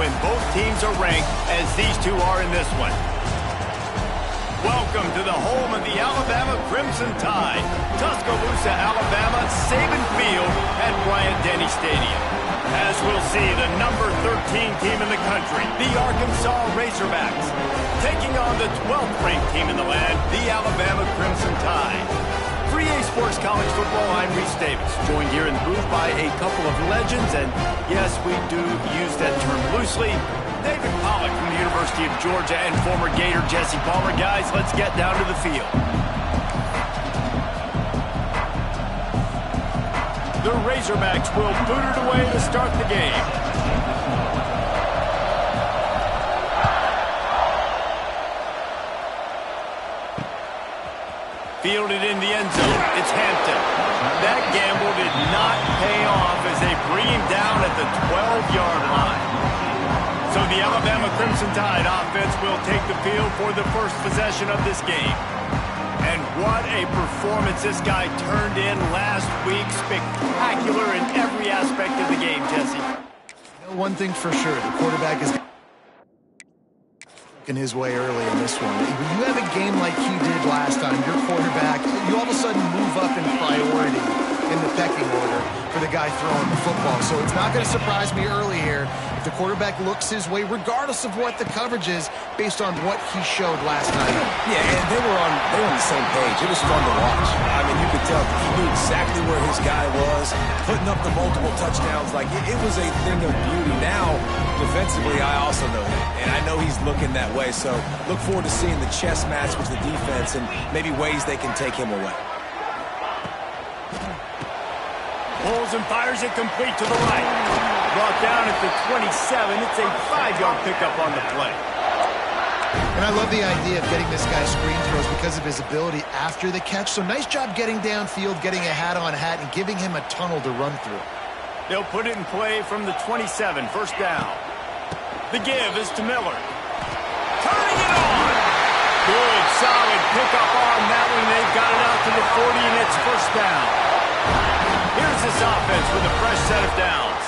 when both teams are ranked as these two are in this one. Welcome to the home of the Alabama Crimson Tide, Tuscaloosa, Alabama, Saban Field at Bryant-Denny Stadium. As we'll see, the number 13 team in the country, the Arkansas Razorbacks, taking on the 12th ranked team in the land, the Alabama Crimson Tide. For EA Sports College Football, I'm Reese Davis, joined here in the booth by a couple of legends, and yes, we do use that term loosely. David Pollack from the University of Georgia and former Gator Jesse Palmer. Guys, let's get down to the field. The Razorbacks will boot it away to start the game. Fielded in the end zone. It's Hampton. That gamble did not pay off as they bring him down at the 12-yard line. So the Alabama Crimson Tide offense will take the field for the first possession of this game. And what a performance this guy turned in last week. Spectacular in every aspect of the game, Jesse. You know, one thing for sure, the quarterback is in his way early in this one. When you have a game like he did last time, your quarterback, you all of a sudden move up in priority in the pecking order for the guy throwing the football. So it's not going to surprise me early here if the quarterback looks his way, regardless of what the coverage is, based on what he showed last night. Yeah, and they were on the same page. It was fun to watch. I mean, you could tell he knew exactly where his guy was, putting up the multiple touchdowns. Like, it was a thing of beauty. Now, defensively, I also know that, and I know he's looking that way. So look forward to seeing the chess match with the defense and maybe ways they can take him away. Pulls and fires it complete to the right. Brought down at the 27. It's a 5-yard pickup on the play. And I love the idea of getting this guy screen throws because of his ability after the catch. So nice job getting downfield, getting a hat-on-hat, and giving him a tunnel to run through. They'll put it in play from the 27, first down. The give is to Miller. Turning it on. Good, solid pickup on that one. They've got it out to the 40, and it's first down. Here's this offense with a fresh set of downs.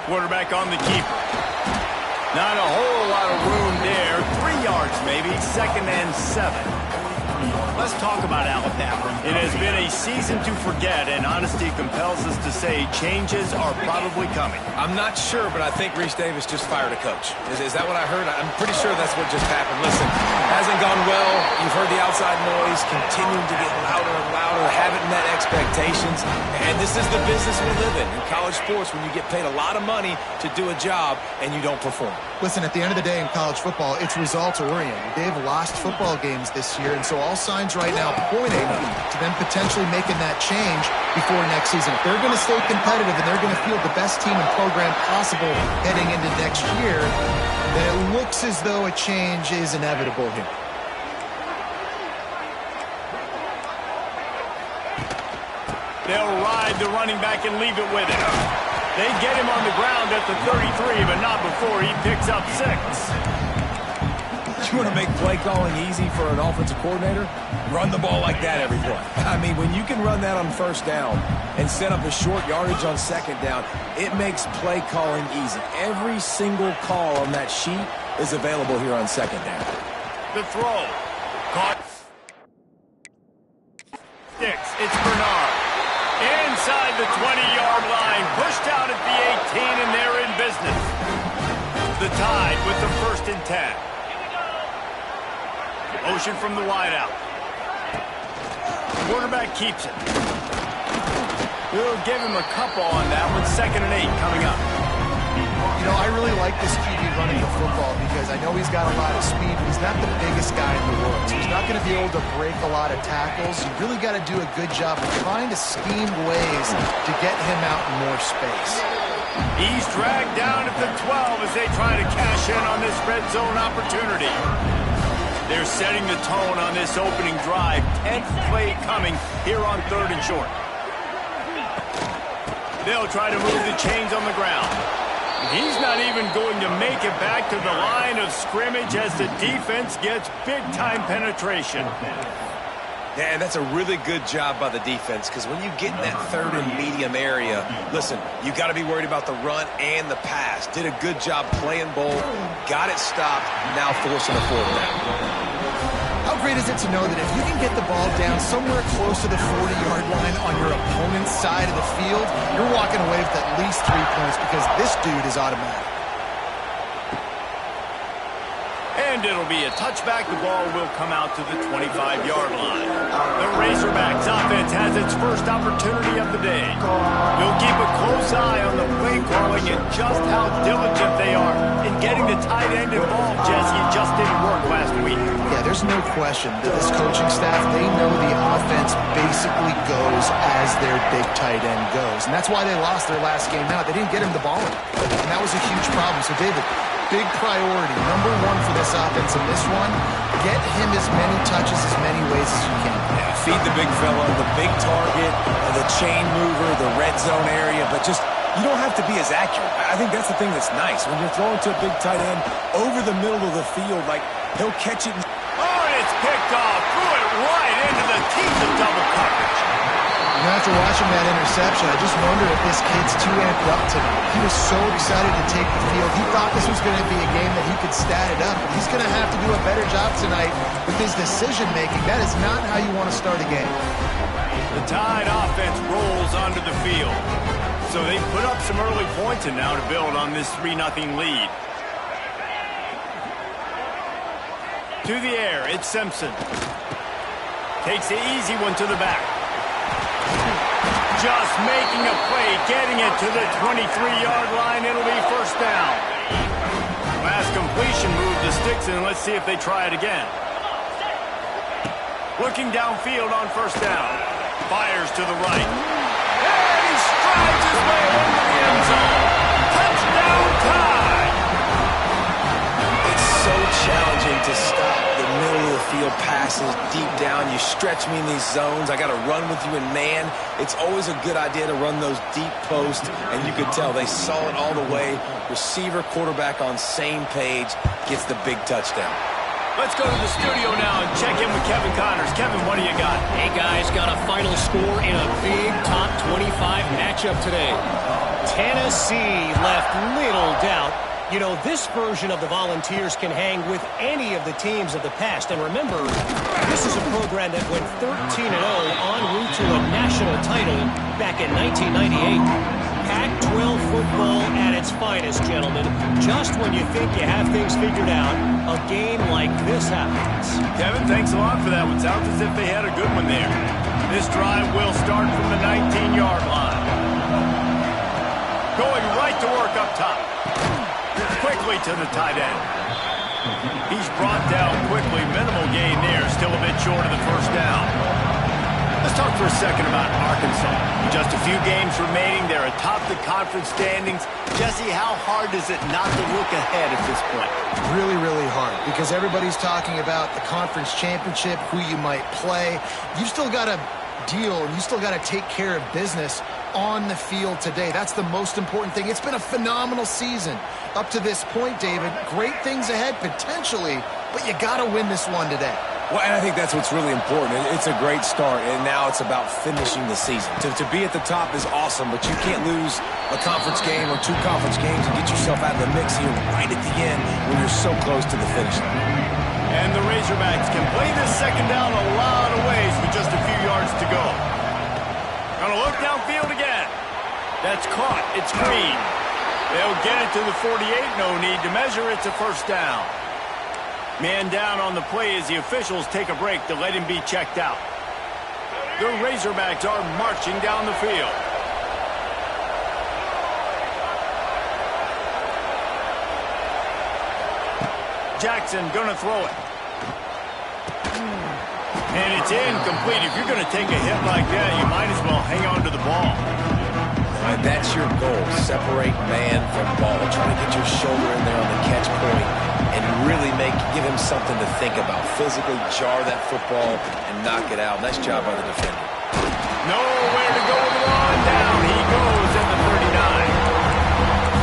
Quarterback on the keeper. Not a whole lot of room there. 3 yards maybe, 2nd and 7. Let's talk about Alabama. It has been a season to forget, and honesty compels us to say changes are probably coming. I'm not sure, but I think Reese Davis just fired a coach. Is that what I heard? I'm pretty sure that's what just happened. Listen, hasn't gone well. You've heard the outside noise continuing to get louder and louder, haven't met expectations. And this is the business we live in college sports, when you get paid a lot of money to do a job and you don't perform. Listen, at the end of the day in college football, it's results-oriented. They've lost football games this year, and so all signs right now pointing to them potentially making that change before next season. If they're going to stay competitive and they're going to field the best team and program possible heading into next year, then it looks as though a change is inevitable here. They'll ride the running back and leave it with him. They get him on the ground at the 33, but not before he picks up 6. You want to make play calling easy for an offensive coordinator? Run the ball like that every play. I mean, when you can run that on first down and set up a short yardage on second down, it makes play calling easy. Every single call on that sheet is available here on second down. The throw. Caught. Sticks. It's Bernard. Inside the 20-yard line. Pushed out at the 18, and they're in business. The Tide with the 1st and 10. Motion from the wideout. Quarterback keeps it. We'll give him a couple on that one. 2nd and 8 coming up. You know, I really like this QB running the football because I know he's got a lot of speed, but he's not the biggest guy in the world. So he's not going to be able to break a lot of tackles. You really got to do a good job of trying to scheme ways to get him out in more space. He's dragged down at the 12 as they try to cash in on this red zone opportunity. They're setting the tone on this opening drive. 10th play coming here on 3rd and short. They'll try to move the chains on the ground. He's not even going to make it back to the line of scrimmage as the defense gets big-time penetration. Yeah, and that's a really good job by the defense, because when you get in that third and medium area, listen, you got to be worried about the run and the pass. Did a good job playing both, got it stopped, now forcing a fourth down. How great is it to know that if you can get the ball down somewhere close to the 40-yard line on your opponent's side of the field, you're walking away with at least 3 points because this dude is automatic. And it'll be a touchback. The ball will come out to the 25-yard line. The Razorbacks offense has its first opportunity of the day. We'll keep a close eye on the play calling and just how diligent they are in getting the tight end involved, Jesse. It just didn't work last week. Yeah, there's no question that this coaching staff, they know the offense basically goes as their big tight end goes. And that's why they lost their last game out. They didn't get him the ball. And that was a huge problem. So, David, big priority, number one for this offense in this one, get him as many touches, as many ways as you can. Yeah, feed the big fella, the big target, the chain mover, the red zone area, but just, you don't have to be as accurate. I think that's the thing that's nice. When you're throwing to a big tight end over the middle of the field, like, he'll catch it. Oh, and it's picked off. Threw it right into the teeth of double coverage. After watching that interception, I just wonder if this kid's too amped up tonight. He was so excited to take the field. He thought this was going to be a game that he could stat it up. But he's going to have to do a better job tonight with his decision-making. That is not how you want to start a game. The Tide offense rolls onto the field. So they put up some early points and now to build on this 3-0 lead. To the air, it's Simpson. Takes the easy one to the back. Just making a play, getting it to the 23-yard line. It'll be first down. Last completion moved the sticks in. Let's see if they try it again. Looking downfield on first down. Fires to the right. And he strides his way into the end zone. Touchdown Tide! It's so challenging to stop the middle of the field passes deep down. You stretch me in these zones. I got to run with you in man. It's always a good idea to run those deep posts, and you could tell they saw it all the way. Receiver, quarterback on same page, gets the big touchdown. Let's go to the studio now and check in with Kevin Connors. Kevin, what do you got? Hey, guys, got a final score in a big top 25 matchup today. Tennessee left little doubt. You know, this version of the Volunteers can hang with any of the teams of the past. And remember, this is a program that went 13-0 en route to a national title back in 1998. Pac-12 football at its finest, gentlemen. Just when you think you have things figured out, a game like this happens. Kevin, thanks a lot for that one. Sounds as if they had a good one there. This drive will start from the 19-yard line. Going right to work up top. Quickly to the tight end. He's brought down quickly. Minimal gain there. Still a bit short of the first down. Let's talk for a second about Arkansas. Just a few games remaining. They're atop the conference standings. Jesse, how hard is it not to look ahead at this point? Really, really hard, because everybody's talking about the conference championship, who you might play. You've still got to deal, and you still got to take care of business on the field today. That's the most important thing. It's been a phenomenal season up to this point, David. Great things ahead, potentially, but you got to win this one today. Well, and I think that's what's really important. It's a great start, and now it's about finishing the season. To be at the top is awesome, but you can't lose a conference game or two conference games and get yourself out of the mix here right at the end when you're so close to the finish line. And the Razorbacks can play this second down a lot of ways with just a few yards to go. Gonna look downfield again. That's caught. It's Green. They'll get it to the 48. No need to measure. It's a first down. Man down on the play as the officials take a break to let him be checked out. The Razorbacks are marching down the field. Jackson gonna throw it. And it's incomplete. If you're going to take a hit like that, you might as well hang on to the ball. And that's your goal. Separate man from ball. Try to get your shoulder in there on the catch point and really give him something to think about. Physically jar that football and knock it out. Nice job by the defender. Nowhere to go with the run. Down he goes at the 39.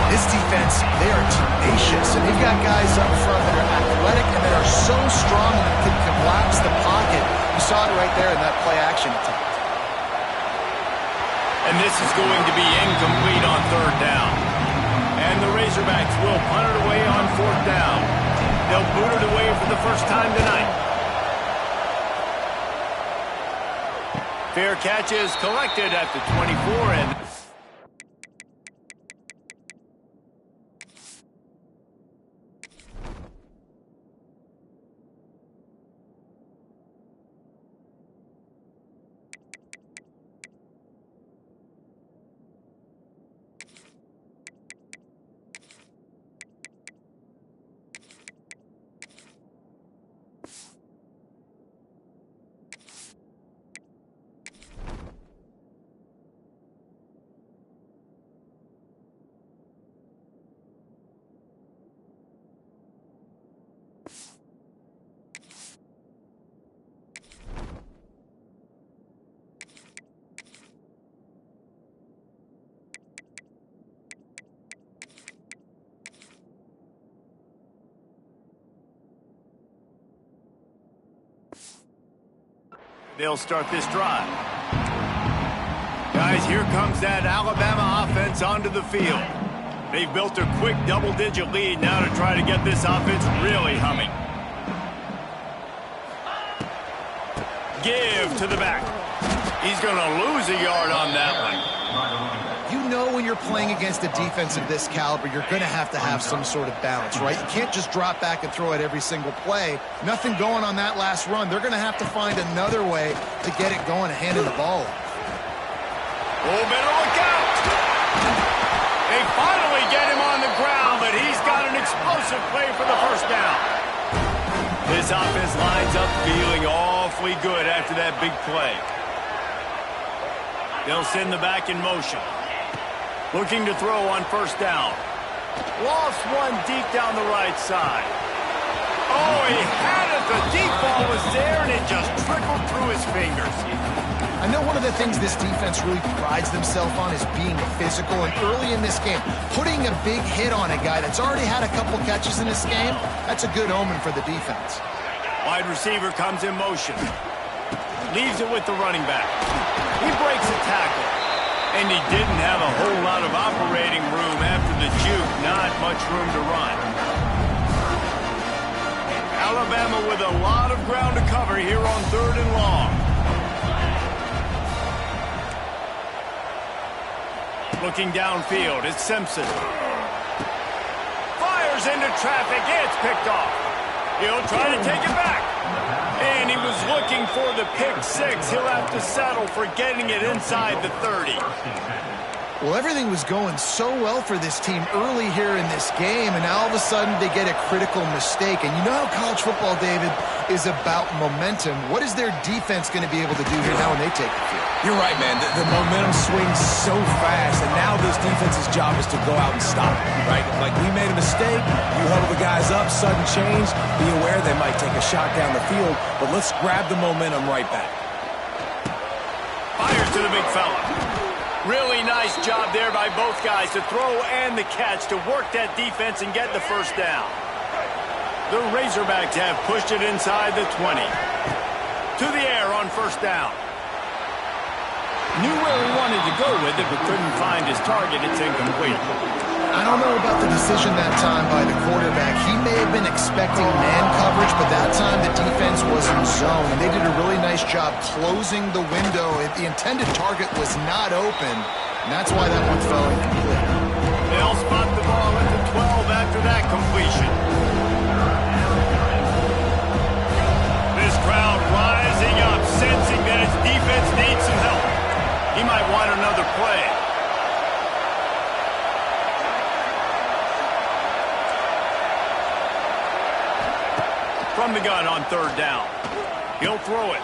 This defense, they are tenacious, and they've got guys up front that are athletic and that are so strong and can collapse the pocket You saw it right there in that play action attempt. And this is going to be incomplete on third down. And the Razorbacks will punt it away on fourth down. They'll boot it away for the first time tonight. Fair catch is collected at the 24, and they'll start this drive. Guys, here comes that Alabama offense onto the field. They've built a quick double-digit lead now to try to get this offense really humming. Give to the back. He's going to lose a yard on that one. You know when you're playing against a defense of this caliber, you're going to have some sort of balance, right? You can't just drop back and throw it every single play. Nothing going on that last run. They're going to have to find another way to get it going and handing the ball off. Oh, better look out! They finally get him on the ground, but he's got an explosive play for the first down. This offense lines up feeling awfully good after that big play. They'll send the back in motion. Looking to throw on first down. Lost one deep down the right side. Oh, he had it. The deep ball was there, and it just trickled through his fingers. I know one of the things this defense really prides themselves on is being physical, and early in this game, putting a big hit on a guy that's already had a couple catches in this game, that's a good omen for the defense. Wide receiver comes in motion. Leaves it with the running back. He breaks a tackle. And he didn't have a whole lot of operating room after the juke. Not much room to run. Alabama with a lot of ground to cover here on third and long. Looking downfield, it's Simpson. Fires into traffic. It's picked off. He'll try to take it back. And he was looking for the pick six. He'll have to settle for getting it inside the 30. Well, everything was going so well for this team early here in this game, and now all of a sudden they get a critical mistake. And you know how college football, David, is about momentum. What is their defense going to be able to do here now when they take the field? You're right, man. The momentum swings so fast, and now this defense's job is to go out and stop it, right? Like, we made a mistake, you huddle the guys up, sudden change, be aware they might take a shot down the field, but let's grab the momentum right back. Fires to the big fella. Really nice job there by both guys to throw and the catch to work that defense and get the first down. The Razorbacks have pushed it inside the 20. To the air on first down. Knew where he wanted to go with it, but couldn't find his target. It's incomplete. I don't know about the decision that time by the quarterback. He may have been expecting man coverage, but that time the defense was in zone, and they did a really nice job closing the window. The intended target was not open, and that's why that one fell incomplete. They'll spot the ball at the 12 after that completion. This crowd rising up, sensing that its defense needs some help. He might want another play. From the gun on third down. He'll throw it.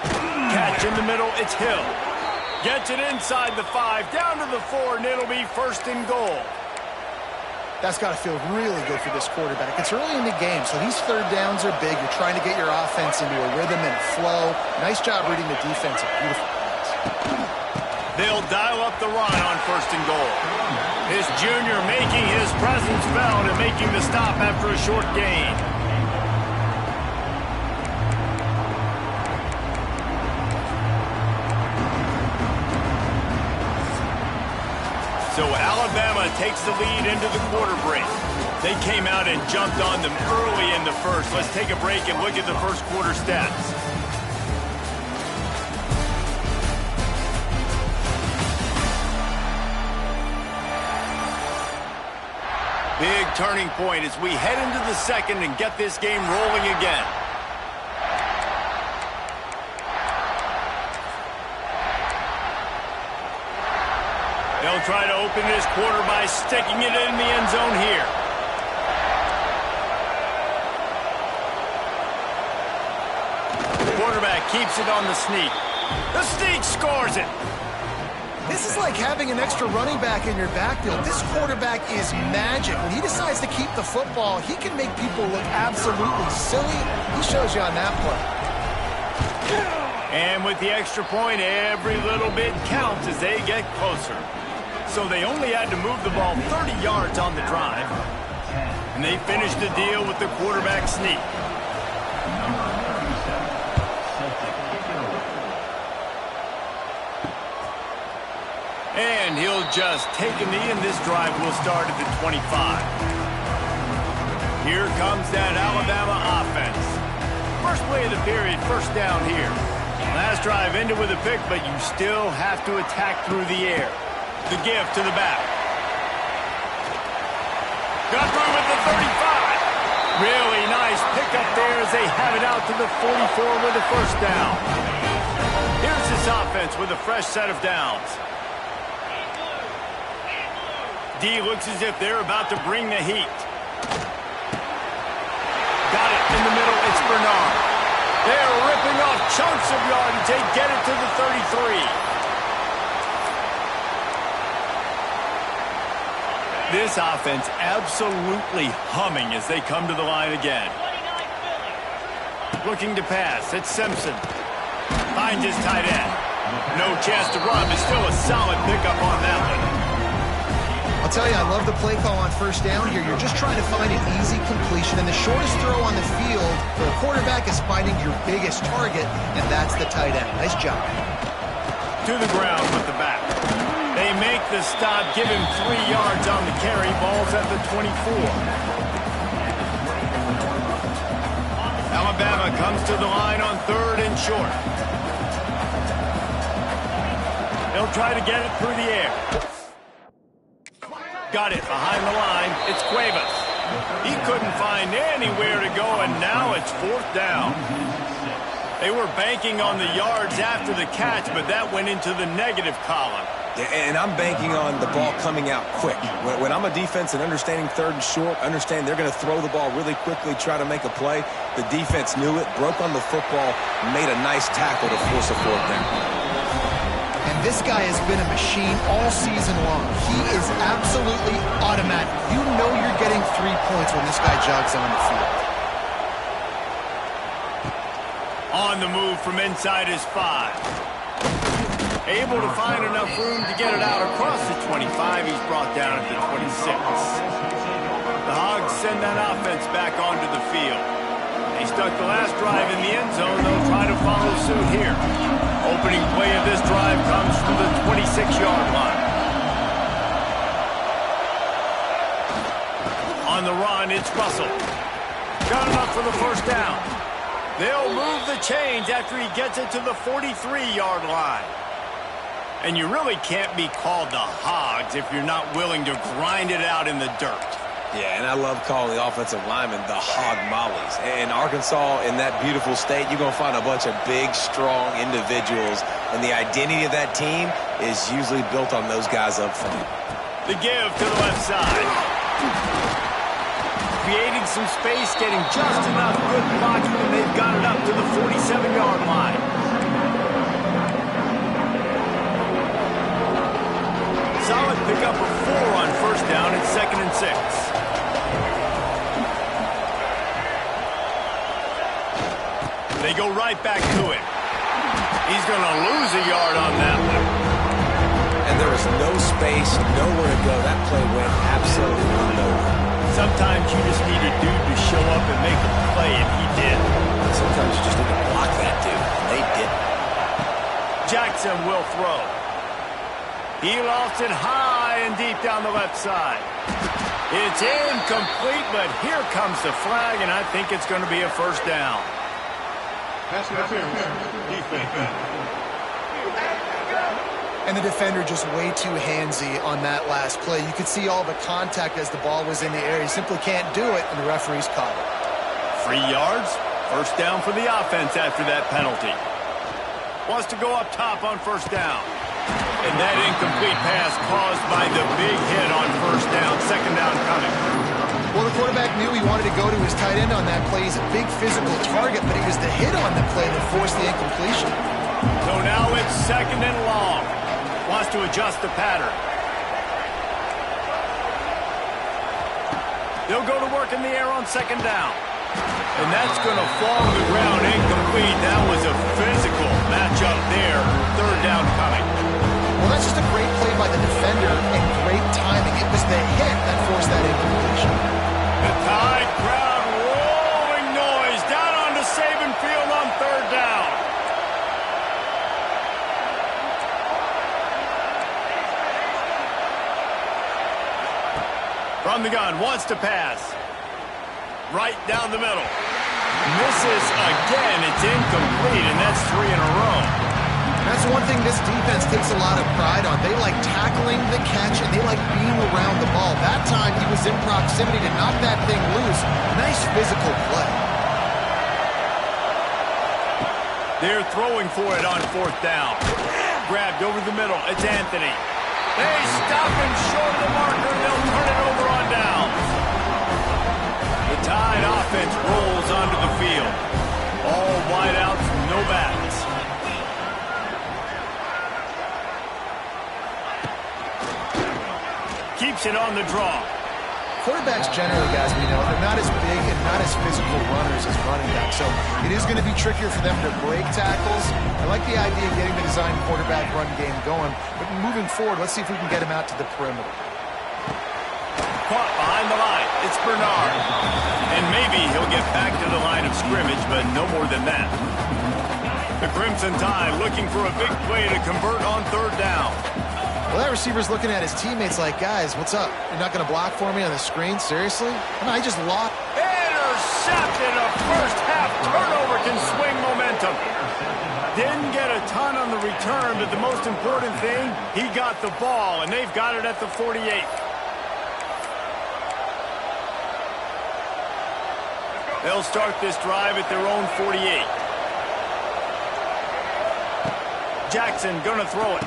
Catch in the middle, it's Hill. Gets it inside the 5, down to the 4, and it'll be first and goal. That's got to feel really good for this quarterback. It's early in the game, so these third downs are big. You're trying to get your offense into a rhythm and a flow. Nice job reading the defense. A beautiful pass. They'll dial up the run on first and goal. This junior making his presence felt and making the stop after a short gain. So Alabama takes the lead into the quarter break. They came out and jumped on them early in the first. Let's take a break and look at the first quarter stats. Big turning point as we head into the second and get this game rolling again. They'll try to open this quarter by sticking it in the end zone here. The quarterback keeps it on the sneak. The sneak scores it. This is like having an extra running back in your backfield. This quarterback is magic. When he decides to keep the football, he can make people look absolutely silly. He shows you on that play. And with the extra point, every little bit counts as they get closer. So they only had to move the ball 30 yards on the drive. And they finished the deal with the quarterback sneak. And he'll just take a knee, and this drive will start at the 25. Here comes that Alabama offense. First play of the period, first down here. Last drive ended with a pick, but you still have to attack through the air. The give to the back. Got through with the 35. Really nice pickup there as they have it out to the 44 with a first down. Here's this offense with a fresh set of downs. D looks as if they're about to bring the heat. Got it in the middle. It's Bernard. They're ripping off chunks of yardage. They get it to the 33. This offense absolutely humming as they come to the line again. Looking to pass. It's Simpson. Finds his tight end. No chance to run, but still a solid pickup on that one. I'll tell you, I love the play call on first down here. You're just trying to find an easy completion, and the shortest throw on the field for a quarterback is finding your biggest target, and that's the tight end. Nice job. To the ground with the back. They make the stop, give him 3 yards on the carry. Ball's at the 24. Alabama comes to the line on third and short. They'll try to get it through the air. Got it behind the line. It's Cuevas. He couldn't find anywhere to go, and now it's fourth down. They were banking on the yards after the catch, but that went into the negative column. Yeah, and I'm banking on the ball coming out quick. When I'm a defense and understanding third and short, understand they're going to throw the ball really quickly, try to make a play. The defense knew it, broke on the football, made a nice tackle to force a fourth down. And this guy has been a machine all season long. He is absolutely automatic. You know you're getting 3 points when this guy jogs on the field. On the move from inside his 5. Able to find enough room to get it out across the 25. He's brought down at the 26. The Hogs send that offense back onto the field. They stuck the last drive in the end zone. They'll try to follow suit here. Opening play of this drive comes from the 26-yard line. On the run, it's Russell. Got enough for the first down. They'll move the chains after he gets it to the 43-yard line. And you really can't be called the Hogs if you're not willing to grind it out in the dirt. Yeah, and I love calling the offensive linemen the hog mollies. In Arkansas, in that beautiful state, you're going to find a bunch of big, strong individuals, and the identity of that team is usually built on those guys up front. The give to the left side. Creating some space, getting just enough good blocking, and they've got it up to the 47-yard line. Solid pickup of 4 on first down at 2nd and 6. They go right back to it. He's going to lose a yard on that one. And there was no space, nowhere to go. That play went absolutely nowhere. Sometimes you just need a dude to show up and make a play, and he did. Sometimes you just need to block that dude, and they didn't. Jackson will throw. He lost it high, high and deep down the left side. It's incomplete, but here comes the flag, and I think it's going to be a first down. Pass interference. Defense. And the defender just way too handsy on that last play. You could see all the contact as the ball was in the air. He simply can't do it, and the referee's caught it. 3 yards, first down for the offense after that penalty. Wants to go up top on first down. And that incomplete pass caused by the big hit on first down, second down coming. Well, the quarterback knew he wanted to go to his tight end on that play. He's a big physical target, but it was the hit on the play that forced the incompletion. So now it's second and long. Wants to adjust the pattern. They'll go to work in the air on second down. And that's going to fall to the ground incomplete. That was a physical matchup there. Third down coming. Well, that's just a great play by the defender and great timing. It was the hit that forced that incompletion. The Tide crowd rolling noise down onto Saban Field on third down. From the gun, wants to pass. Right down the middle. Misses again. It's incomplete, and that's 3 in a row. That's one thing this defense takes a lot of pride on. They like tackling the catch, and they like being around the ball. That time, he was in proximity to knock that thing loose. Nice physical play. They're throwing for it on fourth down. Grabbed over the middle. It's Anthony. They stop him short of the marker. They'll turn it over on downs. The Tide offense rolls onto the field. All wideouts, no backs. Keeps it on the draw. Quarterbacks generally, guys, we know, they're not as big and not as physical runners as running backs, so it is going to be trickier for them to break tackles. I like the idea of getting the design quarterback run game going, but moving forward, let's see if we can get him out to the perimeter. Caught behind the line. It's Bernard. And maybe he'll get back to the line of scrimmage, but no more than that. The Crimson Tide looking for a big play to convert on third down. Well, that receiver's looking at his teammates like, guys, what's up? You're not going to block for me on the screen? Seriously? No, I just lost. Intercepted. A first half turnover can swing momentum. Didn't get a ton on the return, but the most important thing, he got the ball, and they've got it at the 48. They'll start this drive at their own 48. Jackson gonna throw it.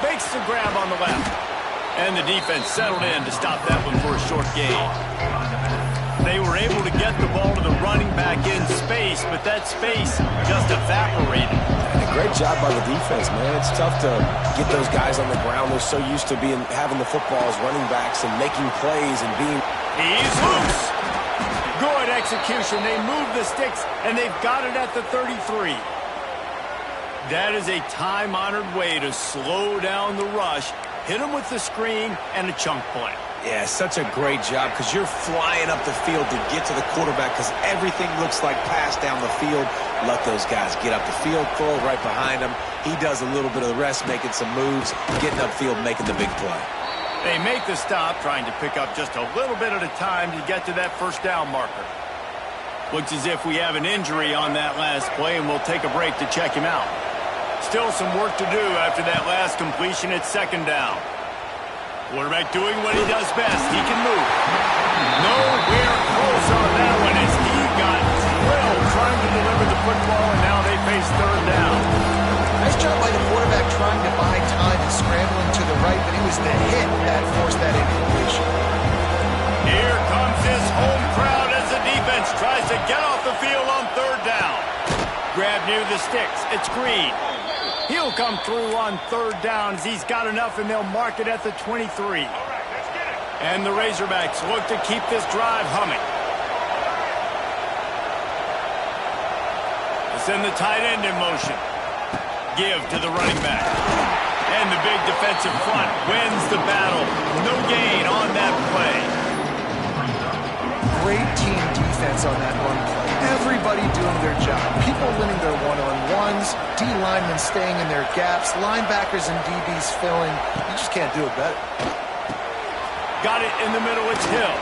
Makes the grab on the left. And the defense settled in to stop that one for a short gain. They were able to get the ball to the running back in space, but that space just evaporated. And a great job by the defense, man. It's tough to get those guys on the ground. They're so used to having the football as running backs and making plays and being... He's loose. Good execution. They move the sticks, and they've got it at the 33. That is a time-honored way to slow down the rush, hit them with the screen, and a chunk play. Yeah, such a great job because you're flying up the field to get to the quarterback because everything looks like pass down the field. Let those guys get up the field, throw it right behind him. He does a little bit of the rest, making some moves, getting upfield, making the big play. They make the stop, trying to pick up just a little bit at a time to get to that first down marker. Looks as if we have an injury on that last play, and we'll take a break to check him out. Still some work to do after that last completion at second down. Quarterback doing what he does best. He can move. Nowhere close on that one as he got drilled trying to deliver the football, and now they face third down. Nice job by the quarterback trying to buy time and scrambling to the right, but it was the hit that forced that incompletion. Here comes his home crowd as the defense tries to get off the field on third down. Grab near the sticks. It's Green. He'll come through on third downs. He's got enough, and they'll mark it at the 23. And the Razorbacks look to keep this drive humming. They send the tight end in motion. Give to the running back. And the big defensive front wins the battle. No gain on that play. Great team defense on that run play. Everybody doing their job. People winning their one-on-ones, D linemen staying in their gaps, linebackers and DBs filling. You just can't do it better. Got it in the middle, it's Hill.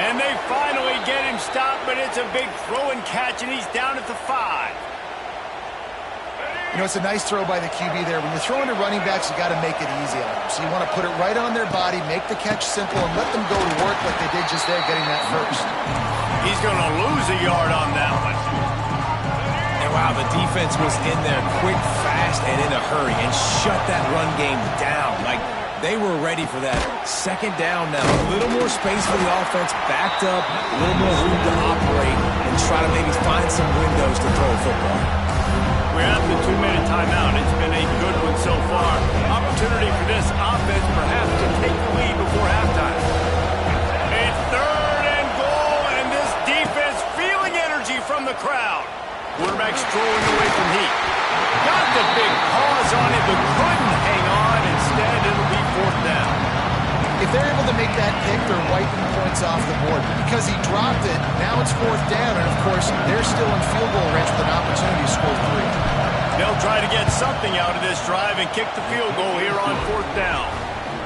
And they finally get him stopped, but it's a big throw and catch, and he's down at the 5. You know, it's a nice throw by the QB there. When you're throwing to running backs, you got to make it easy on them. So you want to put it right on their body, make the catch simple, and let them go to work like they did just there, getting that first. He's going to lose a yard on that one. And wow, the defense was in there quick, fast, and in a hurry, and shut that run game down. Like, they were ready for that. Second down now. A little more space for the offense, backed up, a little more room to operate, and try to maybe find some windows to throw a football. We're at the 2-minute timeout. It's been a good one so far. Opportunity for this offense perhaps to take the lead before halftime. It's 3rd and goal, and this defense feeling energy from the crowd. Quarterback's throwing away from heat. Got the big pause on it, but couldn't hang on. Instead, it'll be 4th down. If they're able to make that pick, they're wiping points off the board. But because he dropped it, now it's 4th down, and of course, they're still in field goal range with an opportunity to score 3. They'll try to get something out of this drive and kick the field goal here on 4th down.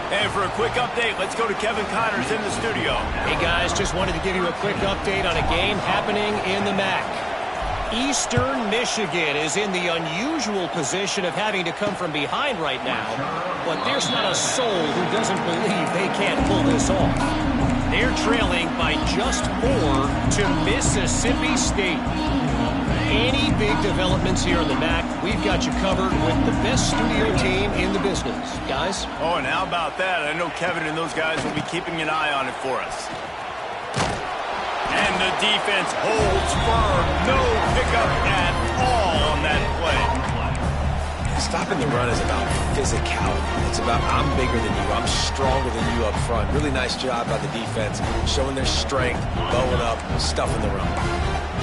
And for a quick update, let's go to Kevin Connors in the studio. Hey, guys, just wanted to give you a quick update on a game happening in the MAC. Eastern Michigan is in the unusual position of having to come from behind right now, but there's not a soul who doesn't believe they can't pull this off. They're trailing by just 4 to Mississippi State. Any big developments here in the MAC, we've got you covered with the best studio team in the business. Guys? Oh, and how about that? I know Kevin and those guys will be keeping an eye on it for us. And the defense holds firm. No pickup at all on that play. Stopping the run is about physicality. It's about I'm bigger than you. I'm stronger than you up front. Really nice job by the defense, showing their strength, bowing up, stuffing the run.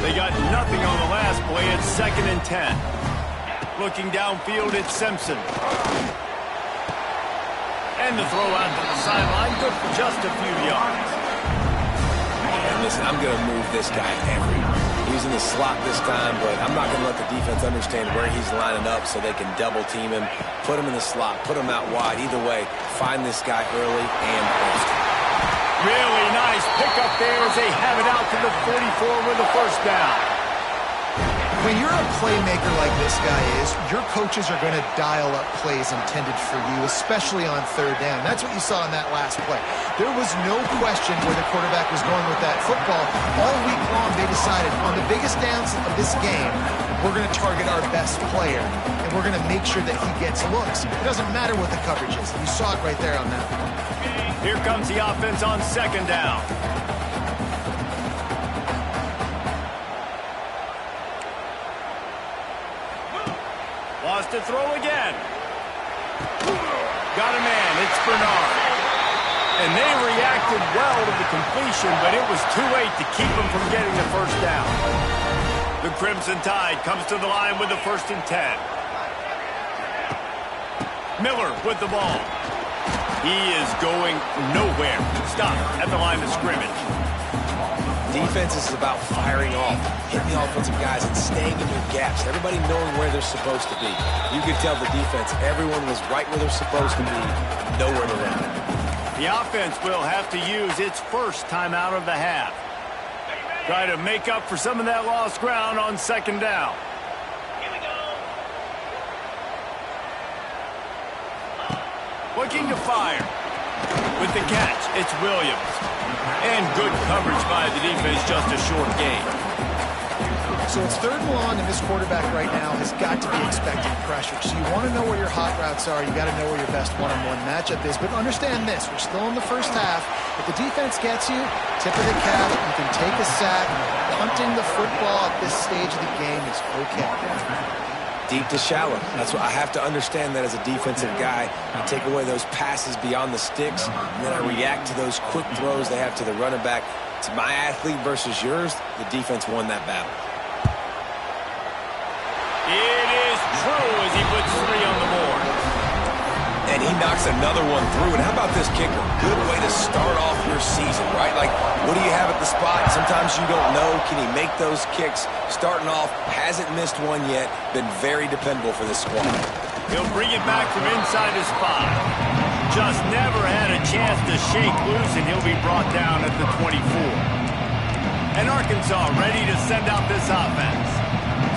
They got nothing on the last play. It's 2nd and 10. Looking downfield, it's Simpson. And the throw out to the sideline, good for just a few yards. And listen, I'm going to move this guy everywhere. He's in the slot this time, but I'm not going to let the defense understand where he's lining up so they can double team him, put him in the slot, put him out wide. Either way, find this guy early and post him. Really nice pickup there as they have it out to the 44 with a 1st down. When you're a playmaker like this guy is, your coaches are going to dial up plays intended for you, especially on 3rd down. That's what you saw in that last play. There was no question where the quarterback was going with that football. All week long, they decided on the biggest downs of this game, we're going to target our best player, and we're going to make sure that he gets looks. It doesn't matter what the coverage is. You saw it right there on that one. Here comes the offense on 2nd down. Wants to throw again. Got a man. It's Bernard. And they reacted well to the completion, but it was too late to keep them from getting the 1st down. The Crimson Tide comes to the line with the 1st and 10. Miller with the ball. He is going nowhere. Stop at the line of scrimmage. Defense is about firing off, hitting the offensive guys, and staying in their gaps. Everybody knowing where they're supposed to be. You could tell the defense, everyone was right where they're supposed to be, nowhere to run. The offense will have to use its 1st timeout of the half. Try to make up for some of that lost ground on 2nd down. Looking to fire. With the catch, it's Williams. And good coverage by the defense, just a short gain. So it's 3rd and long, and this quarterback right now has got to be expecting pressure. So you want to know where your hot routes are. You got to know where your best one-on-one matchup is. But understand this, we're still in the 1st half. If the defense gets you, tip of the cap, you can take a sack. Punting the football at this stage of the game is okay. Deep to shallow. That's what I have to understand that as a defensive guy. I take away those passes beyond the sticks, and then I react to those quick throws they have to the running back. It's my athlete versus yours. The defense won that battle. It is true as he puts 3 on the board. And he knocks another one through. And how about this kicker? Good way to start off your season, right? Like, what do you have at the spot? Sometimes you don't know. Can he make those kicks? Starting off, hasn't missed one yet. Been very dependable for this squad. He'll bring it back from inside his 5. Just never had a chance to shake loose, and he'll be brought down at the 24. And Arkansas ready to send out this offense.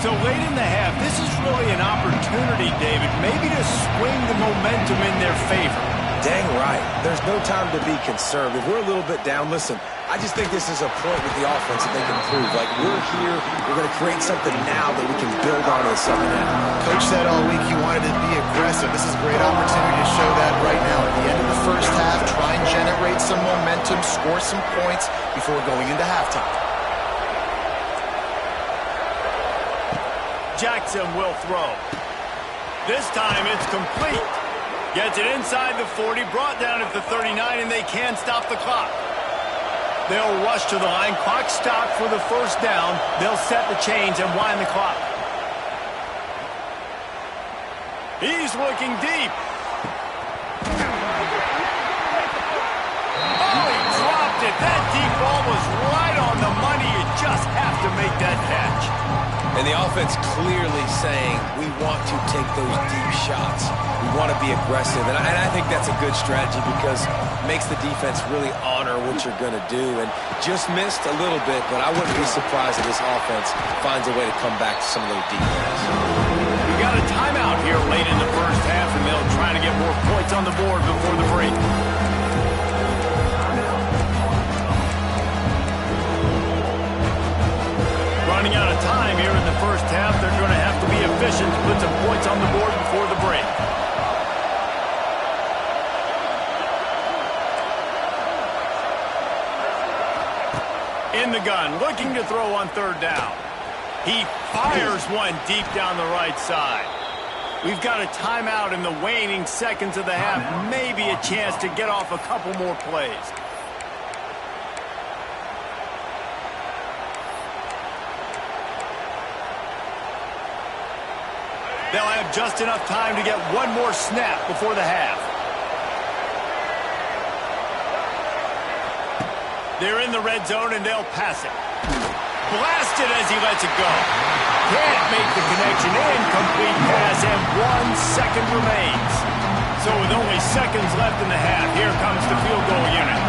So late in the half, this is really an opportunity, David, maybe to swing the momentum in their favor. Dang right. There's no time to be concerned. If we're a little bit down, listen, I just think this is a point with the offense that they can prove. Like, we're here, we're going to create something now that we can build on in the second half. Coach said all week he wanted to be aggressive. This is a great opportunity to show that right now. At the end of the first half, try and generate some momentum, score some points before going into halftime. Jackson will throw. This time it's complete. Gets it inside the 40, brought down at the 39, and they can't stop the clock. They'll rush to the line. Clock stopped for the first down. They'll set the chains and wind the clock. He's looking deep. Oh, he dropped it. That deep ball was right on the money. You just have to make that catch. And the offense clearly saying, we want to take those deep shots. We want to be aggressive. And I think that's a good strategy because it makes the defense really honor what you're going to do. And just missed a little bit, but I wouldn't be surprised if this offense finds a way to come back to some of those deep balls. We got a timeout here late in the first half, and they'll try to get more points on the board before the break. Running out of time here in the first half. They're going to have to be efficient to put some points on the board before the break. In the gun, looking to throw on third down. He fires one deep down the right side. We've got a timeout in the waning seconds of the half. Maybe a chance to get off a couple more plays. They'll have just enough time to get one more snap before the half. They're in the red zone, and they'll pass it. Blasted as he lets it go. Can't make the connection. Incomplete pass, and 1 second remains. So with only seconds left in the half, here comes the field goal unit.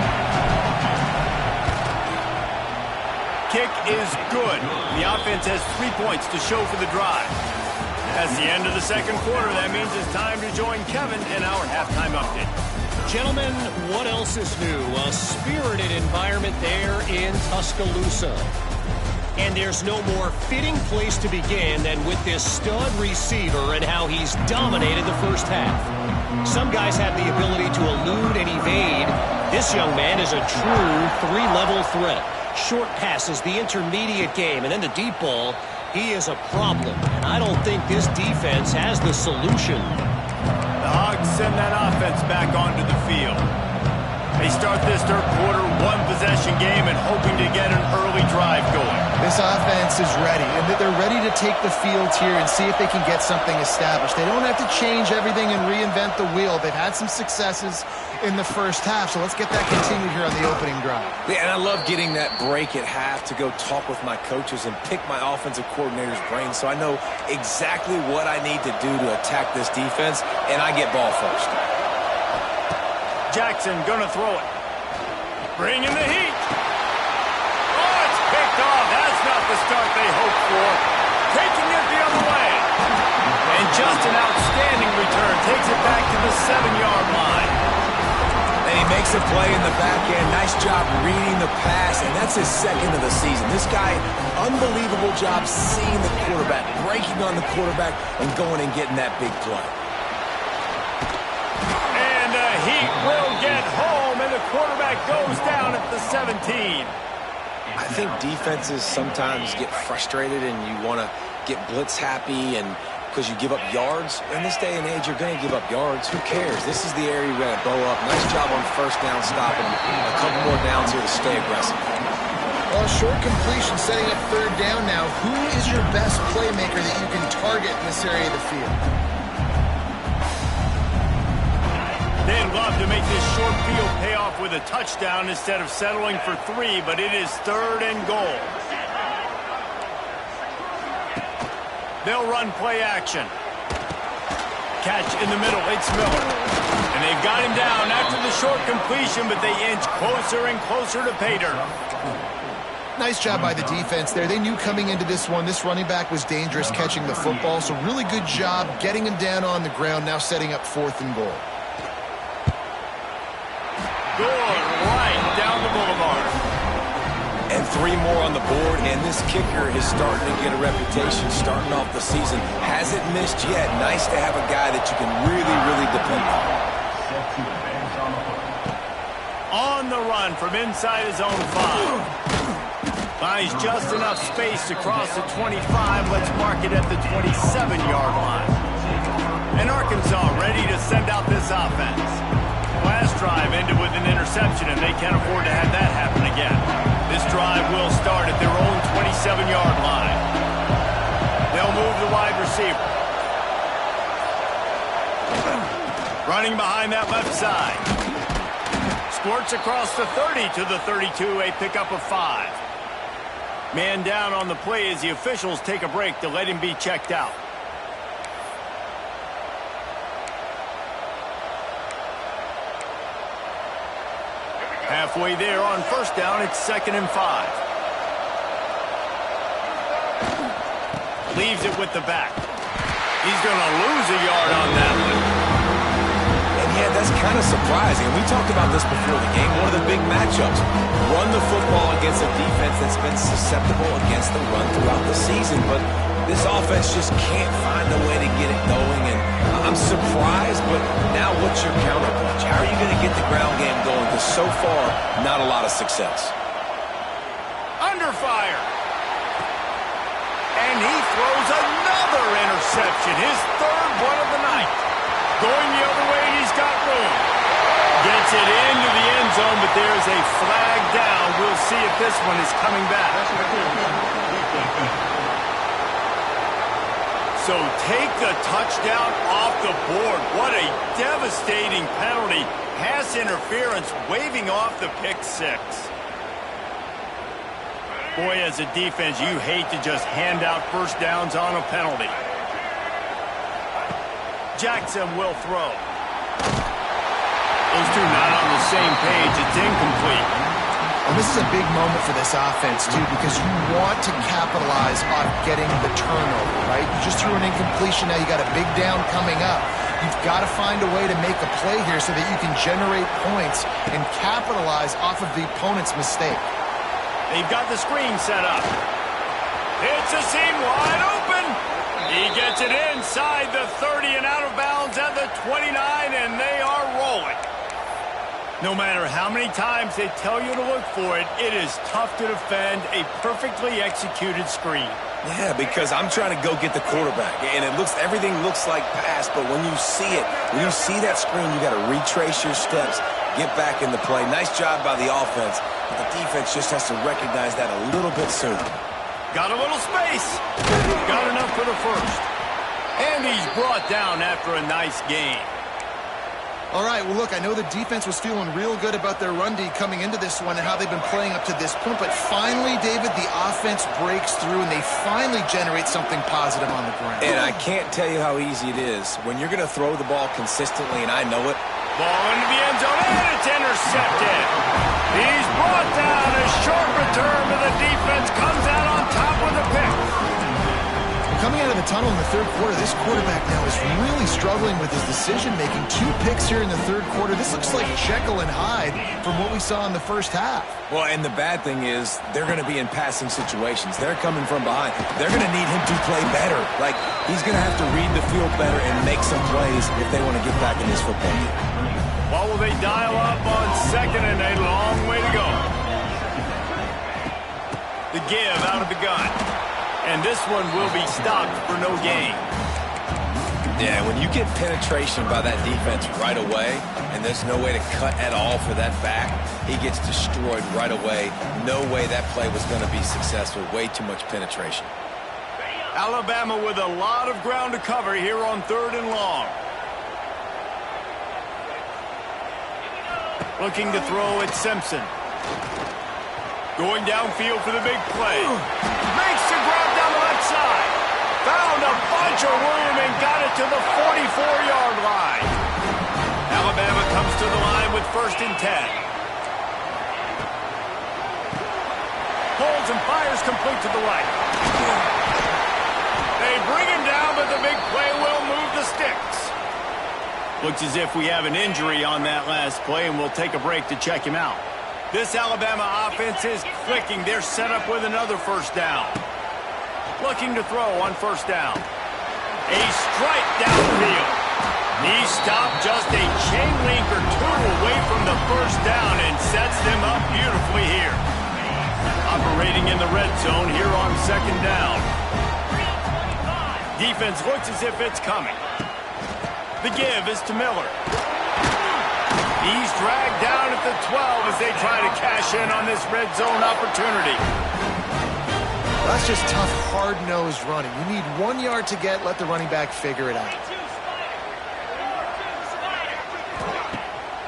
Kick is good. The offense has 3 points to show for the drive. That's the end of the second quarter. That means it's time to join Kevin in our halftime update. Gentlemen, what else is new? A spirited environment there in Tuscaloosa. And there's no more fitting place to begin than with this stud receiver and how he's dominated the first half. Some guys have the ability to elude and evade. This young man is a true 3-level threat. Short passes, the intermediate game, and then the deep ball. He is a problem, and I don't think this defense has the solution. The Hogs send that offense back onto the field. They start this third quarter, 1-possession game, and hoping to get an early drive going. This offense is ready, and they're ready to take the field here and see if they can get something established. They don't have to change everything and reinvent the wheel. They've had some successes in the first half, so let's get that continued here on the opening drive. Yeah, and I love getting that break at half to go talk with my coaches and pick my offensive coordinator's brain so I know exactly what I need to do to attack this defense, and I get ball first. Jackson gonna throw it. Bringing the heat. Oh, it's picked off. That's not the start they hoped for. Taking it the other way. And just an outstanding return. Takes it back to the 7-yard line. And he makes a play in the back end. Nice job reading the pass, and that's his second of the season. This guy, unbelievable job seeing the quarterback, breaking on the quarterback, and going and getting that big play. And the Heat will get home, and the quarterback goes down at the 17. I think defenses sometimes get frustrated and you want to get blitz happy and because you give up yards. In this day and age, you're going to give up yards. Who cares? This is the area we're going to bow up. Nice job on first down stopping. A couple more downs here to stay aggressive. Well, short completion, setting up third down now. Who is your best playmaker that you can target in this area of the field? would love to make this short field pay off with a touchdown instead of settling for 3, but it is 3rd and goal. They'll run play action. Catch in the middle. It's Miller. And they've got him down after the short completion, but they inch closer and closer to pay dirt. Nice job by the defense there. They knew coming into this one, this running back was dangerous catching the football, so really good job getting him down on the ground, now setting up 4th and goal. Good, right down the boulevard. And 3 more on the board, and this kicker is starting to get a reputation starting off the season. Hasn't missed yet. Nice to have a guy that you can really, really depend On on. the run from inside his own 5. Finds just enough space to cross the 25. Let's mark it at the 27-yard line. And Arkansas ready to send out this offense. Last drive ended with an interception, and they can't afford to have that happen again. This drive will start at their own 27-yard line. They'll move the wide receiver. Running behind that left side. Squirts across the 30 to the 32, a pickup of 5. Man down on the play as the officials take a break to let him be checked out. Halfway there on 1st down, it's 2nd and 5. Leaves it with the back. He's going to lose a yard on that one. Yeah, that's kind of surprising. We talked about this before the game. One of the big matchups. Run the football against a defense that's been susceptible against the run throughout the season. But this offense just can't find a way to get it going. And I'm surprised, but now what's your counterpunch? How are you going to get the ground game going? Because so far, not a lot of success. Under fire. And he throws another interception. His 3rd one of the night. Going the other way, he's got room. Gets it into the end zone, but there's a flag down. We'll see if this one is coming back. So take the touchdown off the board. What a devastating penalty. Pass interference, waving off the pick 6. Boy, as a defense, you hate to just hand out 1st downs on a penalty. Jackson will throw. Those two not on the same page. It's incomplete. And this is a big moment for this offense, too, because you want to capitalize on getting the turnover, right? You just threw an incompletion. Now you got a big down coming up. You've got to find a way to make a play here so that you can generate points and capitalize off of the opponent's mistake. They've got the screen set up. It's a seam wide open. He gets it inside the 30 and out of bounds at the 29, and they are rolling. No matter how many times they tell you to look for it, it is tough to defend a perfectly executed screen. Yeah, because I'm trying to go get the quarterback, and everything looks like pass, but when you see it, when you see that screen, you got to retrace your steps, get back in the play. Nice job by the offense, but the defense just has to recognize that a little bit sooner. Got a little space. Got enough for the 1st. And he's brought down after a nice game. All right, well, look, I know the defense was feeling real good about their run D coming into this one and how they've been playing up to this point, but finally, David, the offense breaks through and they finally generate something positive on the ground. And I can't tell you how easy it is when you're going to throw the ball consistently, and I know it. Ball into the end zone, and it's intercepted. He's brought down. A short return to the defense comes out on top with a pick. Coming out of the tunnel in the 3rd quarter, this quarterback now is really struggling with his decision-making. 2 picks here in the 3rd quarter. This looks like Jekyll and Hyde from what we saw in the 1st half. Well, and the bad thing is they're going to be in passing situations. They're coming from behind. They're going to need him to play better. Like, he's going to have to read the field better and make some plays if they want to get back in this football game. What will they dial up on 2nd and a long way to go? The give out of the gun. And this one will be stopped for no gain. Yeah, when you get penetration by that defense right away, and there's no way to cut at all for that back, he gets destroyed right away. No way that play was going to be successful. Way too much penetration. Alabama with a lot of ground to cover here on 3rd and long. Looking to throw at Simpson. Going downfield for the big play. Makes the grab down the left side. Found a bunch of room and got it to the 44-yard line. Alabama comes to the line with 1st and 10. Holds and fires complete to the right. They bring him down, but the big play will move the sticks. Looks as if we have an injury on that last play, and we'll take a break to check him out. This Alabama offense is clicking. They're set up with another 1st down. Looking to throw on 1st down. A strike downfield. He stopped just a chain link or two away from the 1st down and sets them up beautifully here. Operating in the red zone here on 2nd down. Defense looks as if it's coming. The give is to Miller. He's dragged down at the 12 as they try to cash in on this red zone opportunity. That's just tough, hard-nosed running. You need 1 yard to get, let the running back figure it out.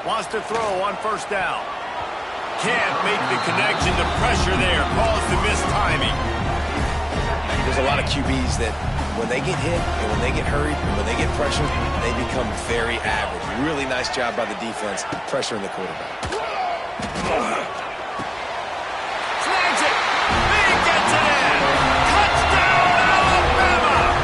Wants to throw on 1st down. Can't make the connection. The pressure there caused the missed timing. There's a lot of QBs that when they get hit and when they get hurried and when they get pressured, they become very average. Really nice job by the defense pressuring the quarterback. Snags it. He gets it in. Touchdown, Alabama.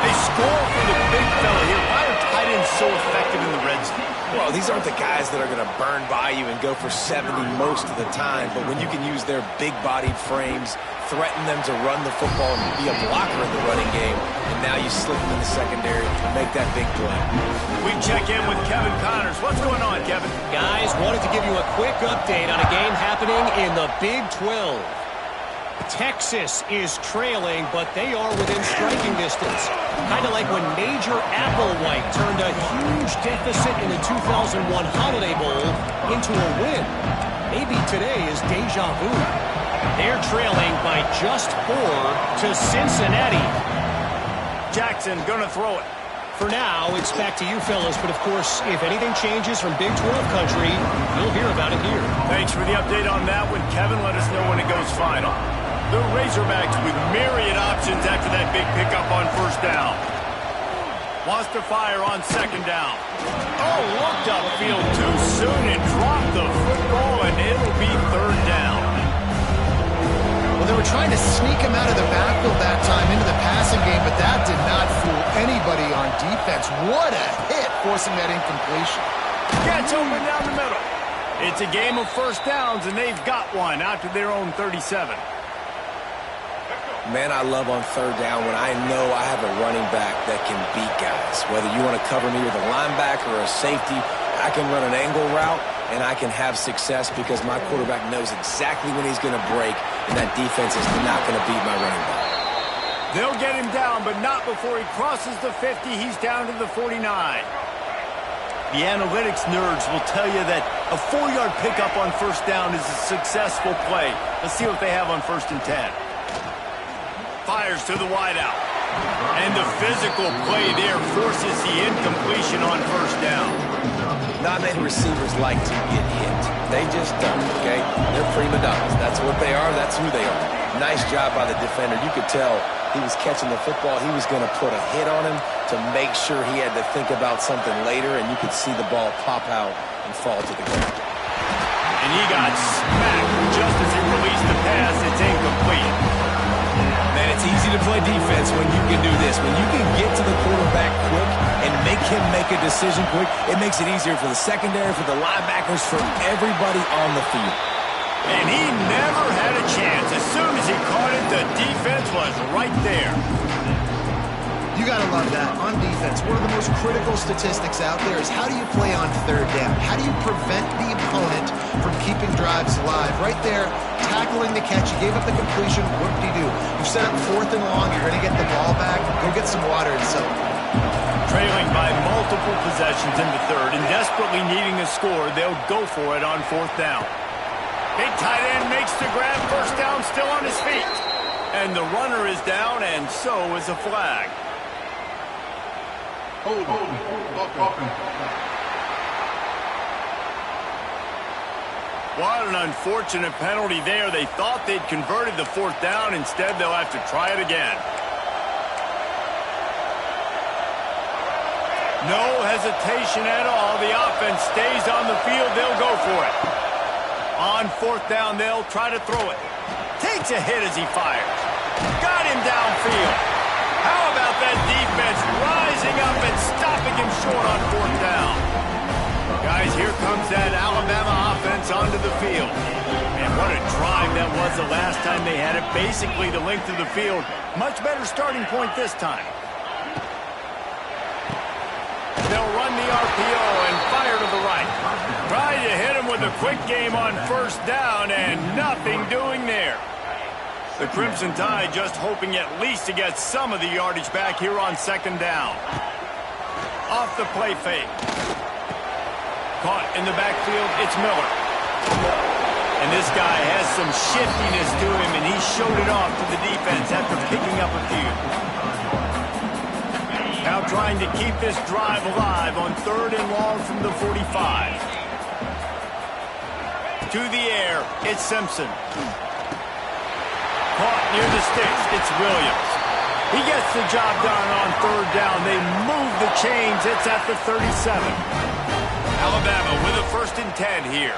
They score for the big fella here. Why are tight ends so effective in the red zone? Well, these aren't the guys that are going to burn by you and go for 70 most of the time, but when you can use their big-bodied frames, threaten them to run the football and be a blocker in the running game, and now you slip them in the secondary and make that big play. We check in with Kevin Connors. What's going on, Kevin? Guys, wanted to give you a quick update on a game happening in the Big 12. Texas is trailing, but they are within striking distance. Kind of like when Major Applewhite turned a huge deficit in the 2001 Holiday Bowl into a win. Maybe today is deja vu. They're trailing by just 4 to Cincinnati. Jackson gonna throw it. For now, it's back to you fellas, but of course, if anything changes from Big 12 country, you'll hear about it here. Thanks for the update on that one, Kevin. Let us know when it goes final. The Razorbacks with myriad options after that big pickup on 1st down. Wants to fire on 2nd down. Oh, looked upfield too soon and dropped the football, and it'll be 3rd down. Well, they were trying to sneak him out of the backfield that time into the passing game, but that did not fool anybody on defense. What a hit, forcing that incompletion. Gets open down the middle. It's a game of 1st downs, and they've got one out to their own 37. Man, I love on 3rd down when I know I have a running back that can beat guys. Whether you want to cover me with a linebacker or a safety, I can run an angle route, and I can have success because my quarterback knows exactly when he's going to break, and that defense is not going to beat my running back. They'll get him down, but not before he crosses the 50. He's down to the 49. The analytics nerds will tell you that a 4-yard pickup on 1st down is a successful play. Let's see what they have on 1st and 10. Fires to the wideout. And the physical play there forces the incompletion on 1st down. Not many receivers like to get hit. They just don't, okay? They're prima donnas. That's what they are. That's who they are. Nice job by the defender. You could tell he was catching the football. He was going to put a hit on him to make sure he had to think about something later, and you could see the ball pop out and fall to the ground. And he got smacked just as he released the pass. It's incomplete. Man, it's easy to play defense when you can do this. When you can get to the quarterback quick and make him make a decision quick, it makes it easier for the secondary, for the linebackers, for everybody on the field. And he never had a chance. As soon as he caught it, the defense was right there. You got to love that. On defense, one of the most critical statistics out there is how do you play on 3rd down? How do you prevent the opponent from keeping drives alive? Right there, tackling the catch. You gave up the completion. Whoop-de-doo. You've set up 4th and long. You're going to get the ball back. Go get some water and celebrate. Trailing by multiple possessions in the 3rd and desperately needing a score, they'll go for it on 4th down. Big tight end makes the grab. 1st down, still on his feet. And the runner is down, and so is a flag. Hold. What an unfortunate penalty there. They thought they'd converted the 4th down. Instead, they'll have to try it again. No hesitation at all. The offense stays on the field. They'll go for it. On 4th down, they'll try to throw it. Takes a hit as he fires. Got him downfield. How about that defense rising up and stopping him short on 4th down? Guys, here comes that Alabama offense onto the field. And what a drive that was the last time they had it. Basically the length of the field. Much better starting point this time. They'll run the RPO and fire to the right. Try to hit him with a quick game on 1st down and nothing doing there. The Crimson Tide just hoping at least to get some of the yardage back here on 2nd down. Off the play fake. Caught in the backfield, it's Miller. And this guy has some shiftiness to him, and he showed it off to the defense after picking up a few. Now trying to keep this drive alive on 3rd and long from the 45. To the air, it's Simpson. Caught near the sticks, it's Williams. He gets the job done on 3rd down. They move the chains, it's at the 37. Alabama with a 1st and 10 here.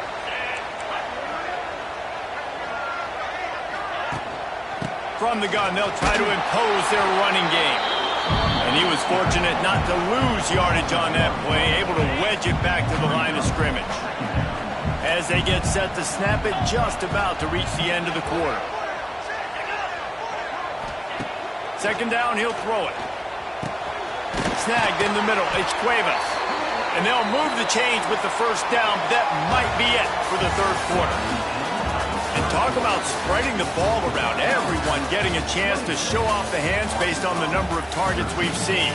From the gun, they'll try to impose their running game. And he was fortunate not to lose yardage on that play, able to wedge it back to the line of scrimmage. As they get set to snap it, just about to reach the end of the quarter. 2nd down, he'll throw it. Snagged in the middle, it's Cuevas. And they'll move the chains with the 1st down, but that might be it for the 3rd quarter. And talk about spreading the ball around. Everyone getting a chance to show off the hands based on the number of targets we've seen.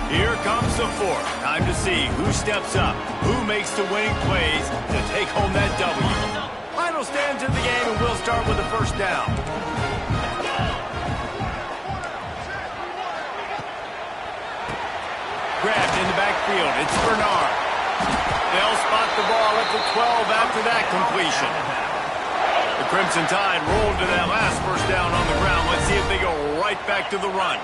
Here comes the 4th. Time to see who steps up, who makes the winning plays to take home that W. Final stands in the game, and we'll start with the 1st down. Grabbed in the backfield. It's Bernard. They'll spot the ball at the 12 after that completion. The Crimson Tide rolled to that last 1st down on the ground. Let's see if they go right back to the run.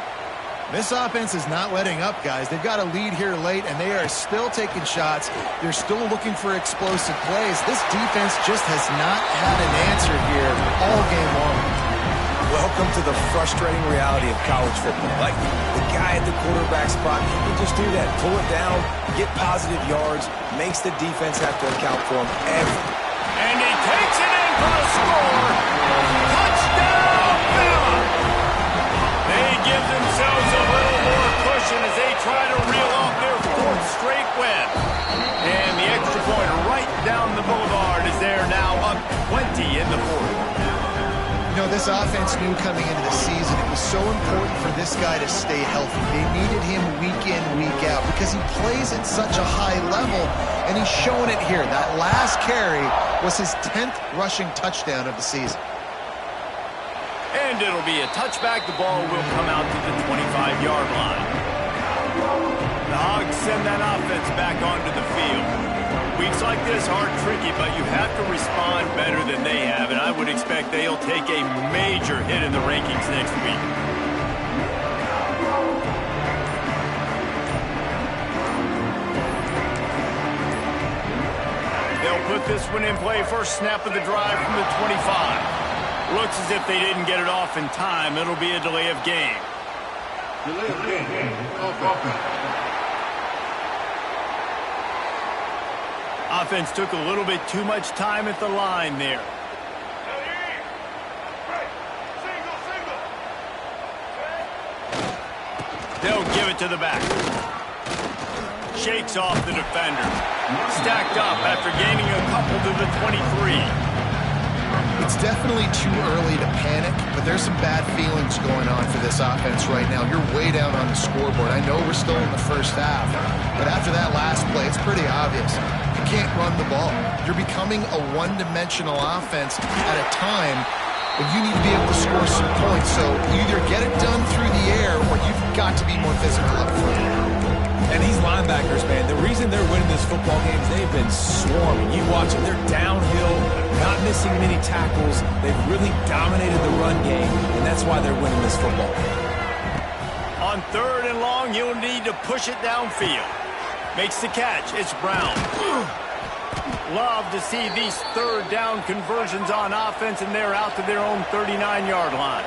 This offense is not letting up, guys. They've got a lead here late, and they are still taking shots. They're still looking for explosive plays. This defense just has not had an answer here all game long. Welcome to the frustrating reality of college football. Like, the guy at the quarterback spot, he can just do that. Pull it down, get positive yards, makes the defense have to account for him And he takes it in for the score. Touchdown, Bama! They give themselves a little more cushion as they try to reel off their 4th straight win. And the extra point right down the boulevard is there now, up 20 in the 4th. You know, this offense knew coming into the season it was so important for this guy to stay healthy. They needed him week in, week out because he plays at such a high level, and he's showing it here. That last carry was his 10th rushing touchdown of the season. And it'll be a touchback. The ball will come out to the 25-yard line. The Hogs send that offense back onto the field. Weeks like this are tricky, but you have to respond better than they have, and I would expect they'll take a major hit in the rankings next week. They'll put this one in play. First snap of the drive from the 25. Looks as if they didn't get it off in time. It'll be a delay of game. Delay of game. Offense. Offense took a little bit too much time at the line there. They'll give it to the back. Shakes off the defender. Stacked up after gaining a couple to the 23. It's definitely too early to panic, but there's some bad feelings going on for this offense right now. You're way down on the scoreboard. I know we're still in the 1st half, but after that last play, it's pretty obvious. You can't run the ball. You're becoming a one-dimensional offense at a time when you need to be able to score some points. So either get it done through the air or you've got to be more physical up front. And these linebackers, man, the reason they're winning this football game is they've been swarming. You watch them, they're downhill, not missing many tackles. They've really dominated the run game, and that's why they're winning this football game. On 3rd and long, you'll need to push it downfield. Makes the catch. It's Brown. Love to see these 3rd down conversions on offense, and they're out to their own 39-yard line.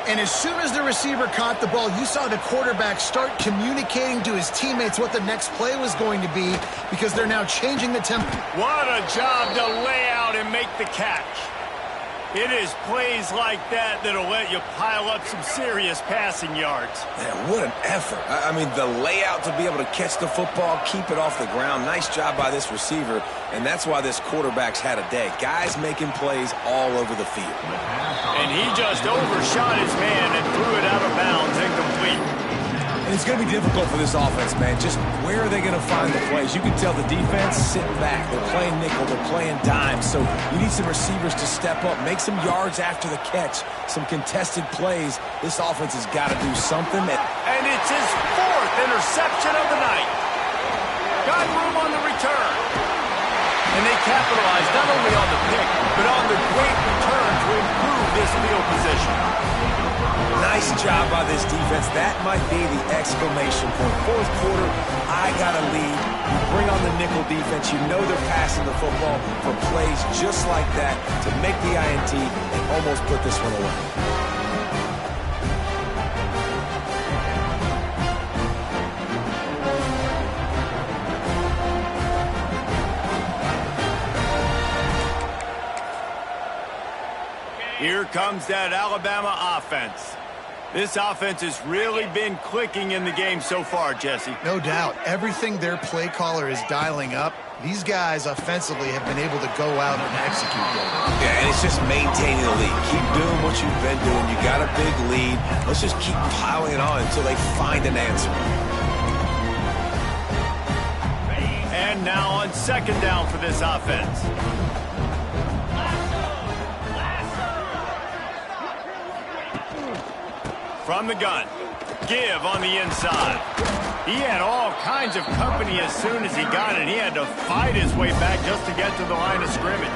And as soon as the receiver caught the ball, you saw the quarterback start communicating to his teammates what the next play was going to be because they're now changing the tempo. What a job to lay out and make the catch. It is plays like that that'll let you pile up some serious passing yards. Man, what an effort. I mean, the layout to be able to catch the football, keep it off the ground. Nice job by this receiver, and that's why this quarterback's had a day. Guys making plays all over the field. And he just overshot his man and threw it out of bounds, incomplete. And it's going to be difficult for this offense, man. Just where are they going to find the plays? You can tell the defense sitting back. They're playing nickel. They're playing dime. So you need some receivers to step up, make some yards after the catch, some contested plays. This offense has got to do something. And it's his 4th interception of the night. Got room on the return. And they capitalized not only on the pick, but on the great return to improve this field position. Nice job by this defense. That might be the exclamation point. 4th quarter, I got a lead. You bring on the nickel defense. You know they're passing the football for plays just like that to make the INT and almost put this one away. Here comes that Alabama offense. This offense has really been clicking in the game so far, Jesse. No doubt. Everything their play caller is dialing up, these guys offensively have been able to go out and execute. Yeah, and it's just maintaining the lead. Keep doing what you've been doing. You got a big lead. Let's just keep piling it on until they find an answer. And now on 2nd down for this offense. From the gun, give on the inside. He had all kinds of company as soon as he got it. He had to fight his way back just to get to the line of scrimmage.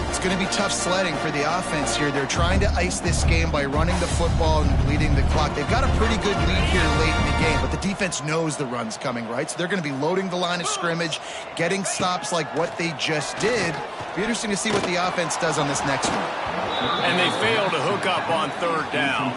It's going to be tough sledding for the offense here. They're trying to ice this game by running the football and bleeding the clock. They've got a pretty good lead here late in the game, but the defense knows the run's coming, right? So they're going to be loading the line of scrimmage, getting stops like what they just did. It'll be interesting to see what the offense does on this next one. And they fail to hook up on 3rd down.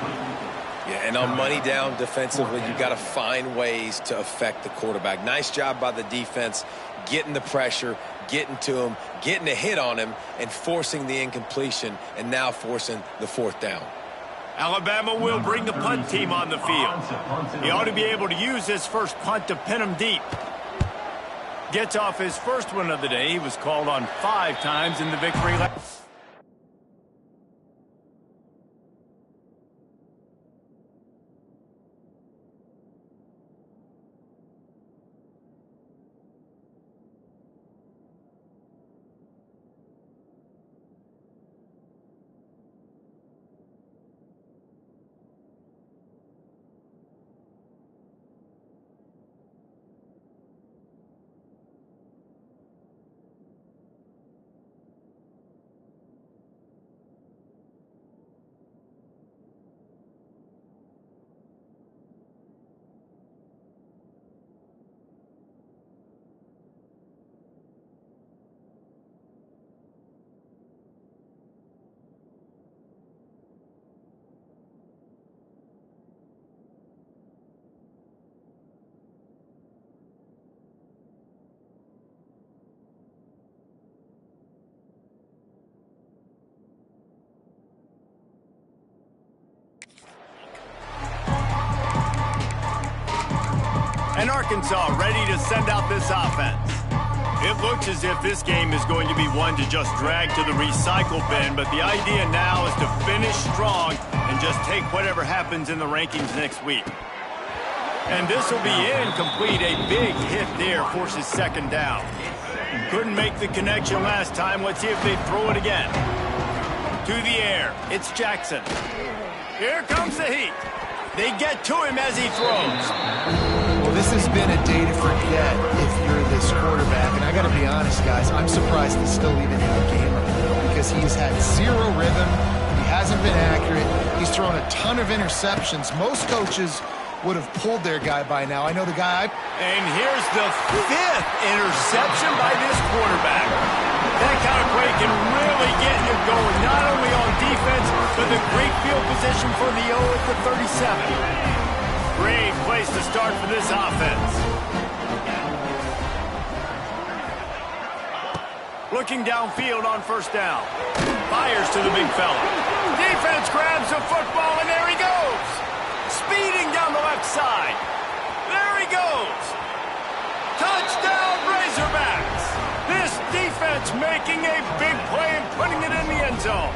Yeah, and on money down defensively, you got to find ways to affect the quarterback. Nice job by the defense, getting the pressure, getting to him, getting a hit on him, and forcing the incompletion, and now forcing the 4th down. Alabama will bring the punt team on the field. He ought to be able to use his first punt to pin him deep. Gets off his first one of the day. He was called on 5 times in the victory lap. And Arkansas ready to send out this offense. It looks as if this game is going to be one to just drag to the recycle bin, but the idea now is to finish strong and just take whatever happens in the rankings next week. And this will be incomplete. A big hit there forces 2nd down. Couldn't make the connection last time. Let's see if they throw it again. To the air. It's Jackson. Here comes the heat. They get to him as he throws. Well, this has been a day to forget if you're this quarterback. And I got to be honest, guys, I'm surprised he's still even in the game right now because he's had zero rhythm. He hasn't been accurate. He's thrown a ton of interceptions. Most coaches would have pulled their guy by now. I know the guy. And here's the 5th interception by this quarterback. That kind of play can really get you going, not only on defense, but the great field position for the O at the 37. Great place to start for this offense. Looking downfield on first down. Fires to the big fella. Defense grabs the football, and there he goes. Speeding down the left side. There he goes. Touchdown, Razorbacks. This defense making a big play and putting it in the end zone.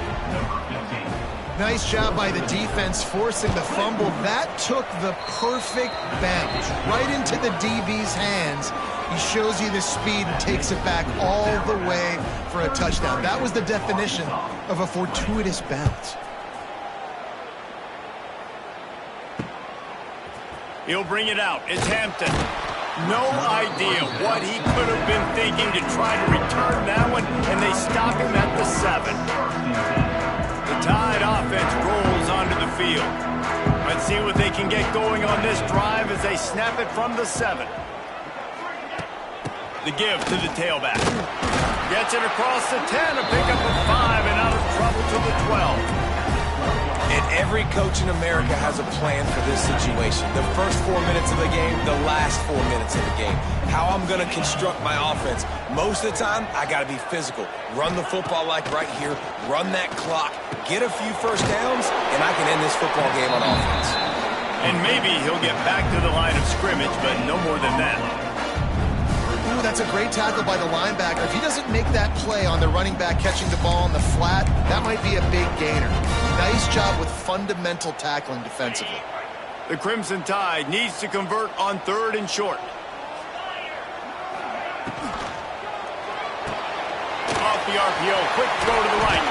Nice job by the defense forcing the fumble. That took the perfect bounce right into the DB's hands. He shows you the speed and takes it back all the way for a touchdown. That was the definition of a fortuitous bounce. He'll bring it out. It's Hampton. No idea what he could have been thinking to try to return that one, and they stop him at the 7. The Tide offense rolls onto the field. Let's see what they can get going on this drive as they snap it from the 7. The give to the tailback. Gets it across the 10, a pickup of 5, and out of trouble to the 12. And every coach in America has a plan for this situation. The first 4 minutes of the game, the last 4 minutes of the game. How I'm going to construct my offense. Most of the time, I got to be physical. Run the football like right here. Run that clock. Get a few first downs, and I can end this football game on offense. And maybe he'll get back to the line of scrimmage, but no more than that. Ooh, that's a great tackle by the linebacker. If he doesn't make that play on the running back catching the ball on the flat, that might be a big gainer. Nice job with fundamental tackling defensively. The Crimson Tide needs to convert on 3rd and short. Off the RPO, quick throw to the right.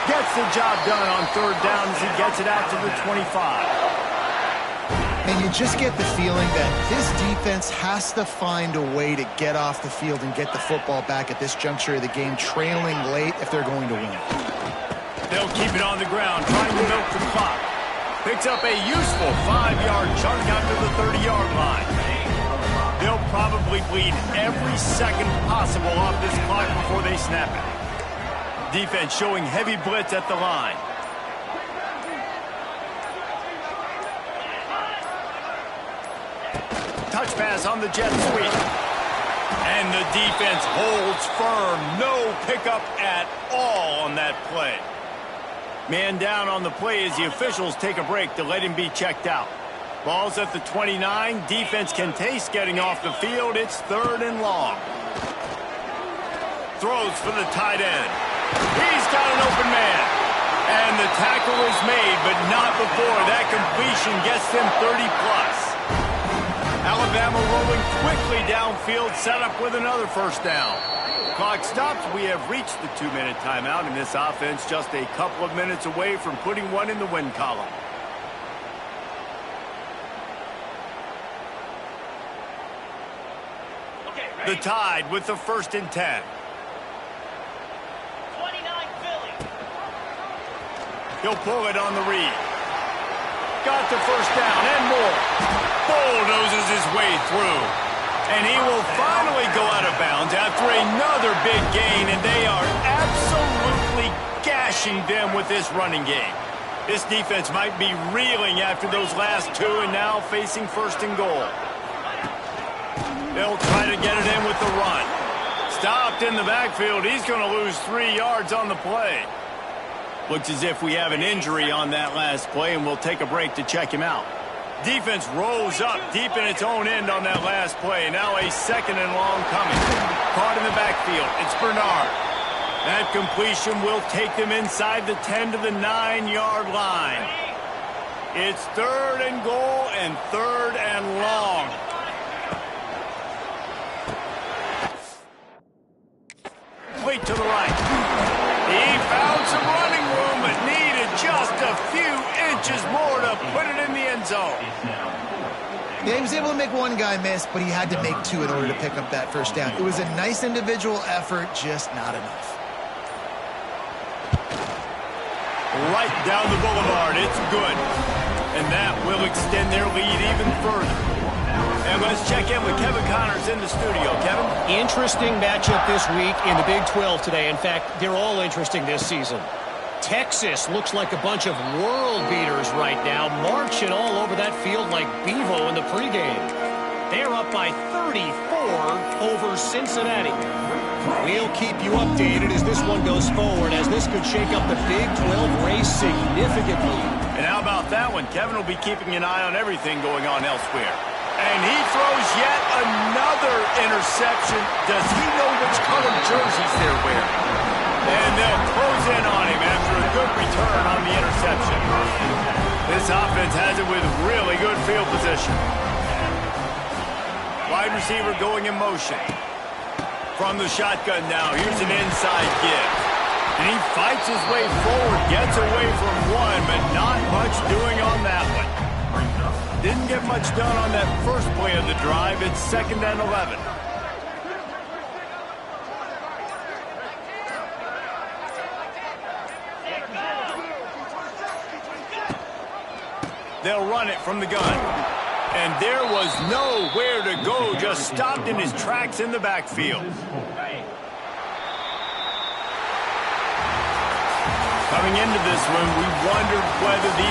Gets the job done on 3rd down as he gets it out to the 25. And you just get the feeling that this defense has to find a way to get off the field and get the football back at this juncture of the game, trailing late if they're going to win. They'll keep it on the ground, trying to milk the clock. Picks up a useful 5-yard chunk out to the 30-yard line. They'll probably bleed every second possible off this clock before they snap it. Defense showing heavy blitz at the line. Touch pass on the jet sweep. And the defense holds firm. No pickup at all on that play. Man down on the play as the officials take a break to let him be checked out. Ball's at the 29. Defense can taste getting off the field. It's 3rd and long. Throws for the tight end. He's got an open man. And the tackle is made, but not before that completion gets them 30+. Alabama rolling quickly downfield, set up with another first down. Clock stops. We have reached the 2-minute timeout, and this offense just a couple of minutes away from putting one in the win column. The Tide with the 1st and 10. 29 Philly. He'll pull it on the read. Got the first down and more. Bulldozes his way through. And he will finally go out of bounds after another big gain, and they are absolutely gashing them with this running game. This defense might be reeling after those last 2 and now facing 1st and goal. They'll try to get it in with the run. Stopped in the backfield. He's going to lose 3 yards on the play. Looks as if we have an injury on that last play, and we'll take a break to check him out. Defense rolls up deep in its own end on that last play. Now a 2nd and long coming. Caught in the backfield. It's Bernard. That completion will take them inside the 10 to the 9-yard line. It's 3rd and goal and 3rd and long. Wait to the right. He found some running room, but needed just a few inches more to put it in the end end zone. Yeah, he was able to make one guy miss, but he had to make two in order to pick up that first down. It was a nice individual effort, just not enough. Right down the boulevard. It's good. And that will extend their lead even further. And let's check in with Kevin Connors in the studio. Kevin? Interesting matchup this week in the Big 12 today. In fact, they're all interesting this season. Texas looks like a bunch of world beaters right now, marching all over that field like Bevo in the pregame. They're up by 34 over Cincinnati. We'll keep you updated as this one goes forward, as this could shake up the Big 12 race significantly. And how about that one? Kevin will be keeping an eye on everything going on elsewhere. And he throws yet another interception. Does he know which color jerseys they're wearing? And they'll close in on him after a good return on the interception. This offense has it with really good field position. Wide receiver going in motion. From the shotgun now, here's an inside give. And he fights his way forward, gets away from one, but not much doing on that one. Didn't get much done on that first play of the drive. It's 2nd and 11. They'll run it from the gun. And there was nowhere to go, just stopped in his tracks in the backfield. Coming into this one, we wondered whether these